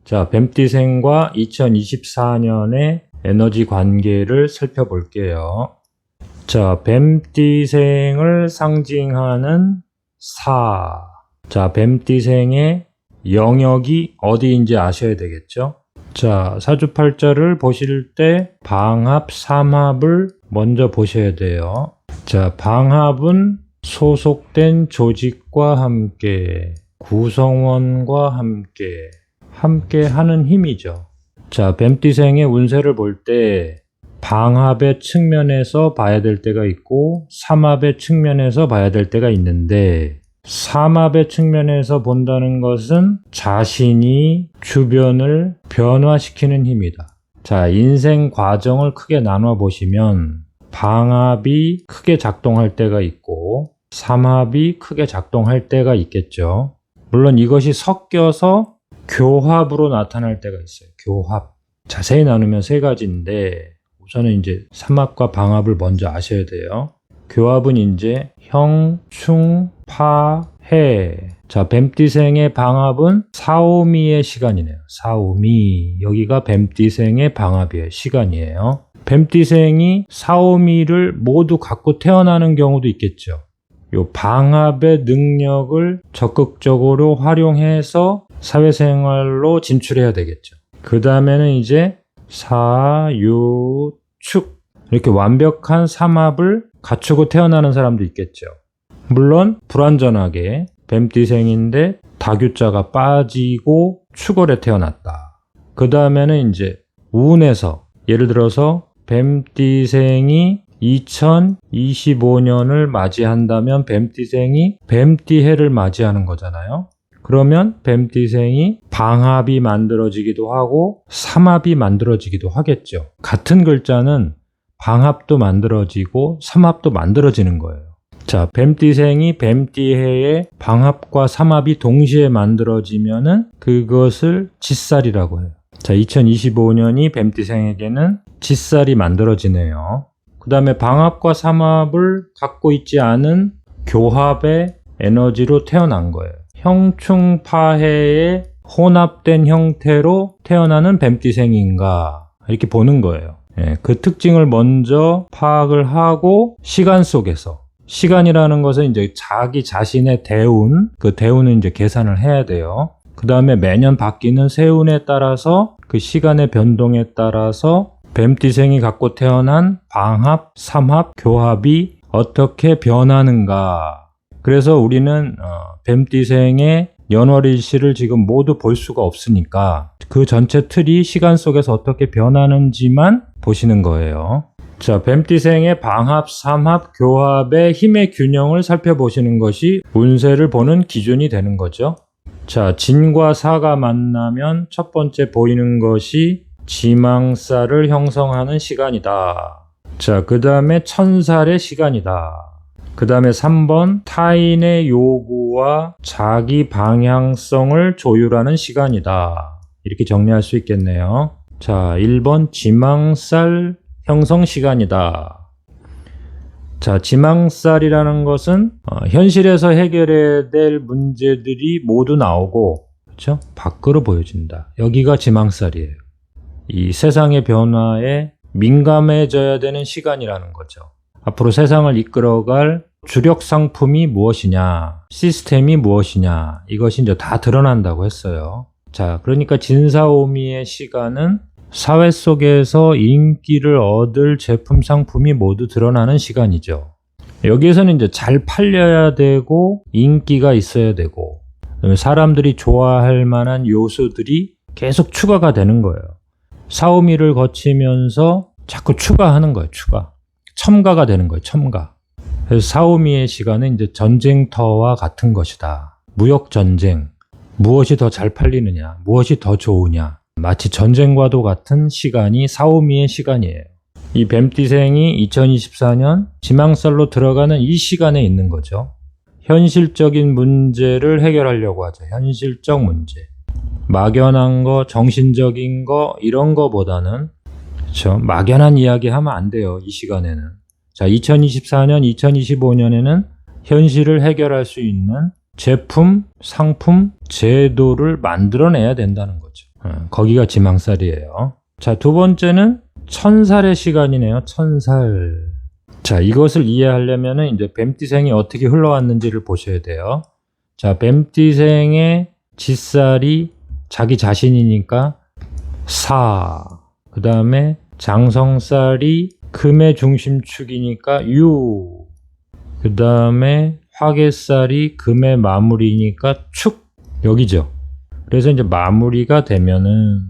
자, 뱀띠생과 2024년의 에너지 관계를 살펴볼게요. 자, 뱀띠생을 상징하는 사. 자, 뱀띠생의 영역이 어디인지 아셔야 되겠죠? 자, 사주팔자를 보실 때 방합, 삼합을 먼저 보셔야 돼요. 자, 방합은 소속된 조직과 함께, 구성원과 함께 하는 힘이죠. 자, 뱀띠생의 운세를 볼 때 방합의 측면에서 봐야 될 때가 있고 삼합의 측면에서 봐야 될 때가 있는데, 삼합의 측면에서 본다는 것은 자신이 주변을 변화시키는 힘이다. 자, 인생 과정을 크게 나눠 보시면 방합이 크게 작동할 때가 있고 삼합이 크게 작동할 때가 있겠죠. 물론 이것이 섞여서 교합으로 나타날 때가 있어요. 교합. 자세히 나누면 세 가지인데 우선은 이제 삼합과 방합을 먼저 아셔야 돼요. 교합은 이제 형, 충, 파, 해. 자, 뱀띠생의 방합은 사오미의 시간이네요. 사오미. 여기가 뱀띠생의 방합이에요. 시간이에요. 뱀띠생이 사오미를 모두 갖고 태어나는 경우도 있겠죠. 요 방합의 능력을 적극적으로 활용해서 사회생활로 진출해야 되겠죠. 그 다음에는 이제 사, 유, 축. 이렇게 완벽한 삼합을 갖추고 태어나는 사람도 있겠죠. 물론 불완전하게 뱀띠생인데 다규자가 빠지고 축월에 태어났다. 그 다음에는 이제 운에서, 예를 들어서 뱀띠생이 2025년을 맞이한다면 뱀띠생이 뱀띠해를 맞이하는 거잖아요. 그러면 뱀띠생이 방합이 만들어지기도 하고 삼합이 만들어지기도 하겠죠. 같은 글자는 방합도 만들어지고 삼합도 만들어지는 거예요. 자, 뱀띠생이 뱀띠해의 방합과 삼합이 동시에 만들어지면은 그것을 짓살이라고 해요. 자, 2025년이 뱀띠생에게는 짓살이 만들어지네요. 그 다음에 방합과 삼합을 갖고 있지 않은 교합의 에너지로 태어난 거예요. 형충파해의 혼합된 형태로 태어나는 뱀띠생인가, 이렇게 보는 거예요. 그 특징을 먼저 파악을 하고 시간 속에서, 시간이라는 것은 이제 자기 자신의 대운, 그 대운은 이제 계산을 해야 돼요. 그 다음에 매년 바뀌는 세운에 따라서 그 시간의 변동에 따라서 뱀띠생이 갖고 태어난 방합, 삼합, 교합이 어떻게 변하는가. 그래서 우리는 뱀띠생의 연월일시를 지금 모두 볼 수가 없으니까 그 전체 틀이 시간 속에서 어떻게 변하는지만 보시는 거예요. 자, 뱀띠생의 방합, 삼합, 교합의 힘의 균형을 살펴보시는 것이 운세를 보는 기준이 되는 거죠. 자, 진과 사가 만나면 첫 번째 보이는 것이 지망살을 형성하는 시간이다. 자, 그 다음에 천살의 시간이다. 그 다음에 3번 타인의 요구와 자기 방향성을 조율하는 시간이다. 이렇게 정리할 수 있겠네요. 자, 1번 지망살 형성 시간이다. 자, 지망살이라는 것은 현실에서 해결해야 될 문제들이 모두 나오고, 그렇죠? 밖으로 보여진다. 여기가 지망살이에요. 이 세상의 변화에 민감해져야 되는 시간이라는 거죠. 앞으로 세상을 이끌어갈 주력 상품이 무엇이냐, 시스템이 무엇이냐, 이것이 이제 다 드러난다고 했어요. 자, 그러니까 진사오미의 시간은 사회 속에서 인기를 얻을 제품, 상품이 모두 드러나는 시간이죠. 여기에서는 이제 잘 팔려야 되고, 인기가 있어야 되고, 사람들이 좋아할 만한 요소들이 계속 추가가 되는 거예요. 사오미를 거치면서 자꾸 추가하는 거예요, 추가. 첨가가 되는 거예요, 첨가. 그래서 사오미의 시간은 이제 전쟁터와 같은 것이다. 무역 전쟁. 무엇이 더 잘 팔리느냐, 무엇이 더 좋으냐. 마치 전쟁과도 같은 시간이 사오미의 시간이에요. 이 뱀띠생이 2024년 지망살로 들어가는 이 시간에 있는 거죠. 현실적인 문제를 해결하려고 하죠. 현실적 문제. 막연한 거, 정신적인 거, 이런 거보다는, 그렇죠? 막연한 이야기 하면 안 돼요, 이 시간에는. 자, 2024년, 2025년에는 현실을 해결할 수 있는 제품, 상품, 제도를 만들어내야 된다는 거죠. 거기가 지망살이에요. 자, 두 번째는 천살의 시간이네요. 천살. 자, 이것을 이해하려면 이제 뱀띠생이 어떻게 흘러왔는지를 보셔야 돼요. 자, 뱀띠생의 지살이 자기 자신이니까 사. 그 다음에 장성살이 금의 중심축이니까 유. 그 다음에 화개살이 금의 마무리니까 축. 여기죠. 그래서 이제 마무리가 되면은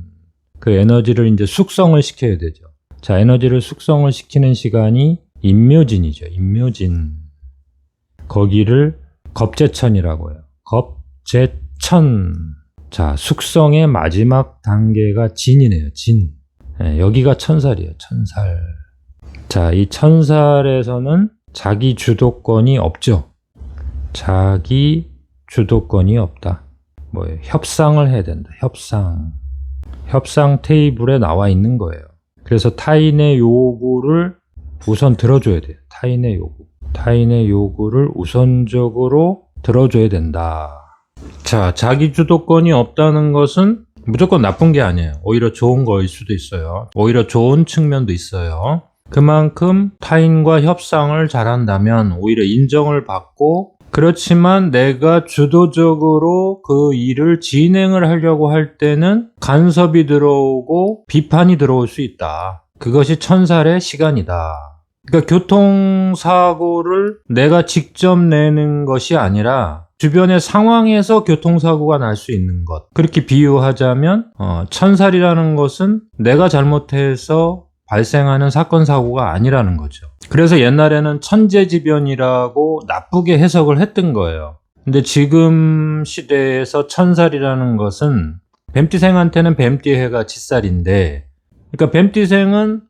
그 에너지를 이제 숙성을 시켜야 되죠. 자, 에너지를 숙성을 시키는 시간이 임묘진이죠. 임묘진. 거기를 겁재천이라고 해요. 겁재천. 자, 숙성의 마지막 단계가 진이네요. 진. 네, 여기가 천살이에요. 천살. 자, 이 천살에서는 자기 주도권이 없죠. 자기 주도권이 없다. 뭐예요? 협상을 해야 된다. 협상. 협상 테이블에 나와 있는 거예요. 그래서 타인의 요구를 우선 들어줘야 돼요. 타인의 요구. 타인의 요구를 우선적으로 들어줘야 된다. 자, 자기 주도권이 없다는 것은 무조건 나쁜 게 아니에요. 오히려 좋은 거일 수도 있어요. 오히려 좋은 측면도 있어요. 그만큼 타인과 협상을 잘한다면 오히려 인정을 받고, 그렇지만 내가 주도적으로 그 일을 진행을 하려고 할 때는 간섭이 들어오고 비판이 들어올 수 있다. 그것이 천살의 시간이다. 그러니까 교통사고를 내가 직접 내는 것이 아니라 주변의 상황에서 교통사고가 날 수 있는 것. 그렇게 비유하자면 천살이라는 것은 내가 잘못해서 발생하는 사건 사고가 아니라는 거죠. 그래서 옛날에는 천재지변이라고 나쁘게 해석을 했던 거예요. 근데 지금 시대에서 천살이라는 것은 뱀띠생한테는 뱀띠해가 지살인데, 그러니까 뱀띠생은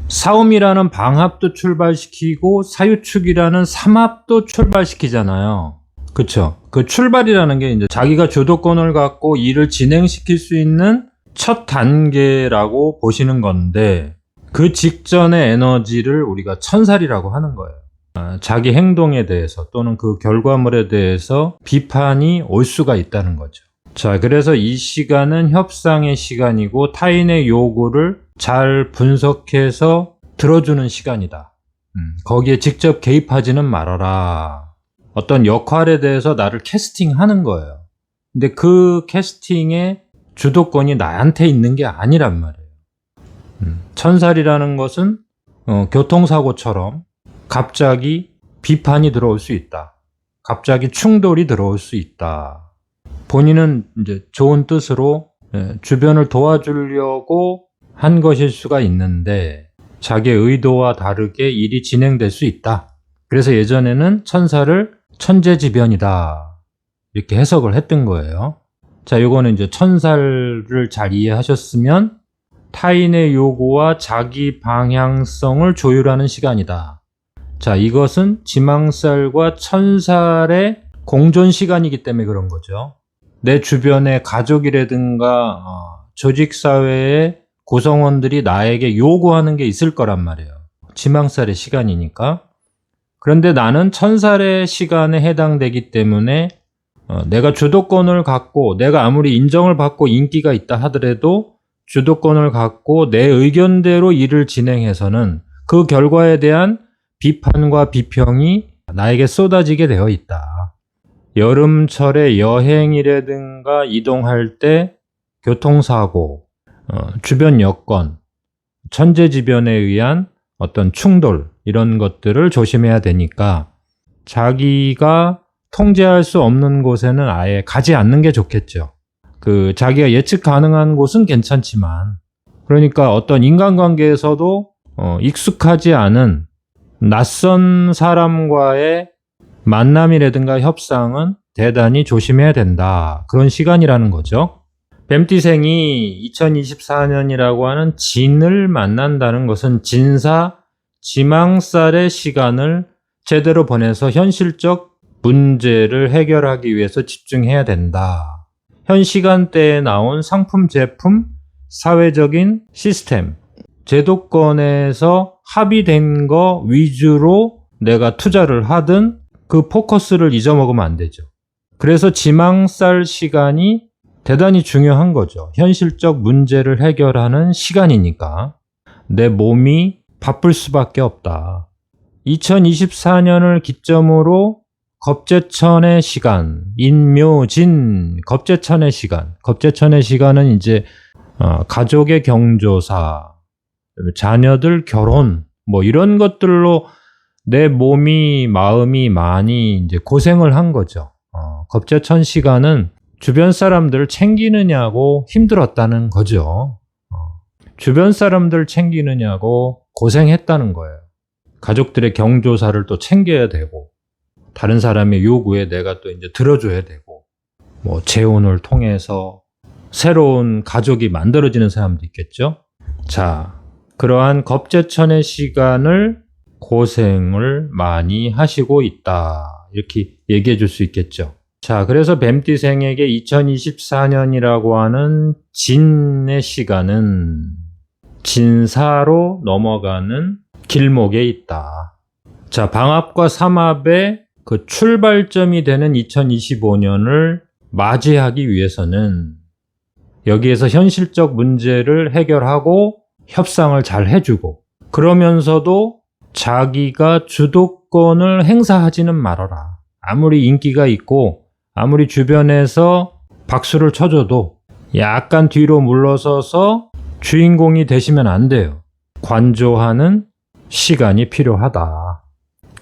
사음이라는 방합도 출발시키고 사유축이라는 삼합도 출발시키잖아요. 그쵸? 그 출발이라는 게 이제 자기가 주도권을 갖고 일을 진행시킬 수 있는 첫 단계라고 보시는 건데, 그 직전의 에너지를 우리가 천살이라고 하는 거예요. 자기 행동에 대해서 또는 그 결과물에 대해서 비판이 올 수가 있다는 거죠. 자, 그래서 이 시간은 협상의 시간이고 타인의 요구를 잘 분석해서 들어주는 시간이다. 거기에 직접 개입하지는 말아라. 어떤 역할에 대해서 나를 캐스팅하는 거예요. 근데 그 캐스팅의 주도권이 나한테 있는 게 아니란 말이에요. 천살이라는 것은 교통사고처럼 갑자기 비판이 들어올 수 있다. 갑자기 충돌이 들어올 수 있다. 본인은 이제 좋은 뜻으로 주변을 도와주려고 한 것일 수가 있는데 자기의 의도와 다르게 일이 진행될 수 있다. 그래서 예전에는 천살을 천재지변이다. 이렇게 해석을 했던 거예요. 자, 요거는 이제 천살을 잘 이해하셨으면 타인의 요구와 자기 방향성을 조율하는 시간이다. 자, 이것은 지망살과 천살의 공존 시간이기 때문에 그런 거죠. 내 주변의 가족이라든가 조직사회의 구성원들이 나에게 요구하는 게 있을 거란 말이에요. 지망살의 시간이니까. 그런데 나는 천살의 시간에 해당되기 때문에 내가 주도권을 갖고 내가 아무리 인정을 받고 인기가 있다 하더라도 주도권을 갖고 내 의견대로 일을 진행해서는 그 결과에 대한 비판과 비평이 나에게 쏟아지게 되어 있다. 여름철에 여행이라든가 이동할 때 교통사고, 주변 여건, 천재지변에 의한 어떤 충돌, 이런 것들을 조심해야 되니까 자기가 통제할 수 없는 곳에는 아예 가지 않는 게 좋겠죠. 자기가 예측 가능한 곳은 괜찮지만, 그러니까 어떤 인간관계에서도 익숙하지 않은 낯선 사람과의 만남이라든가 협상은 대단히 조심해야 된다. 그런 시간이라는 거죠. 뱀띠생이 2024년이라고 하는 진을 만난다는 것은 진사, 지망살의 시간을 제대로 보내서 현실적 문제를 해결하기 위해서 집중해야 된다. 현 시간대에 나온 상품, 제품, 사회적인 시스템, 제도권에서 합의된 거 위주로 내가 투자를 하든 그 포커스를 잊어먹으면 안 되죠. 그래서 지망살 시간이 대단히 중요한 거죠. 현실적 문제를 해결하는 시간이니까 내 몸이 바쁠 수밖에 없다. 2024년을 기점으로 겁재천의 시간, 인묘진, 겁재천의 시간. 겁재천의 시간은 이제 가족의 경조사, 자녀들 결혼, 뭐 이런 것들로 내 몸이, 마음이 많이 이제 고생을 한 거죠. 겁재천 시간은 주변 사람들을 챙기느냐고 힘들었다는 거죠. 주변 사람들 챙기느냐고 고생했다는 거예요. 가족들의 경조사를 또 챙겨야 되고, 다른 사람의 요구에 내가 또 이제 들어줘야 되고, 뭐 재혼을 통해서 새로운 가족이 만들어지는 사람도 있겠죠. 자, 그러한 겁재천의 시간을 고생을 많이 하시고 있다. 이렇게 얘기해 줄 수 있겠죠. 자, 그래서 뱀띠생에게 2024년이라고 하는 진의 시간은 진사로 넘어가는 길목에 있다. 자, 방합과 삼합의 그 출발점이 되는 2025년을 맞이하기 위해서는 여기에서 현실적 문제를 해결하고 협상을 잘 해주고, 그러면서도 자기가 주도권을 행사하지는 말아라. 아무리 인기가 있고 아무리 주변에서 박수를 쳐줘도 약간 뒤로 물러서서 주인공이 되시면 안 돼요. 관조하는 시간이 필요하다.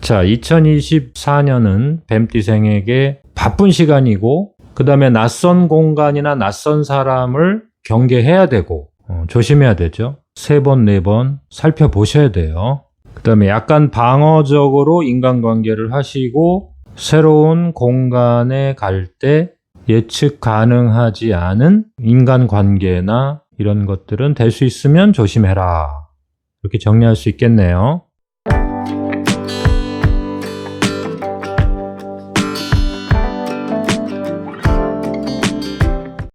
자, 2024년은 뱀띠생에게 바쁜 시간이고, 그 다음에 낯선 공간이나 낯선 사람을 경계해야 되고, 조심해야 되죠. 3번, 4번 살펴보셔야 돼요. 그 다음에 약간 방어적으로 인간관계를 하시고, 새로운 공간에 갈 때 예측 가능하지 않은 인간관계나 이런 것들은 될 수 있으면 조심해라. 이렇게 정리할 수 있겠네요.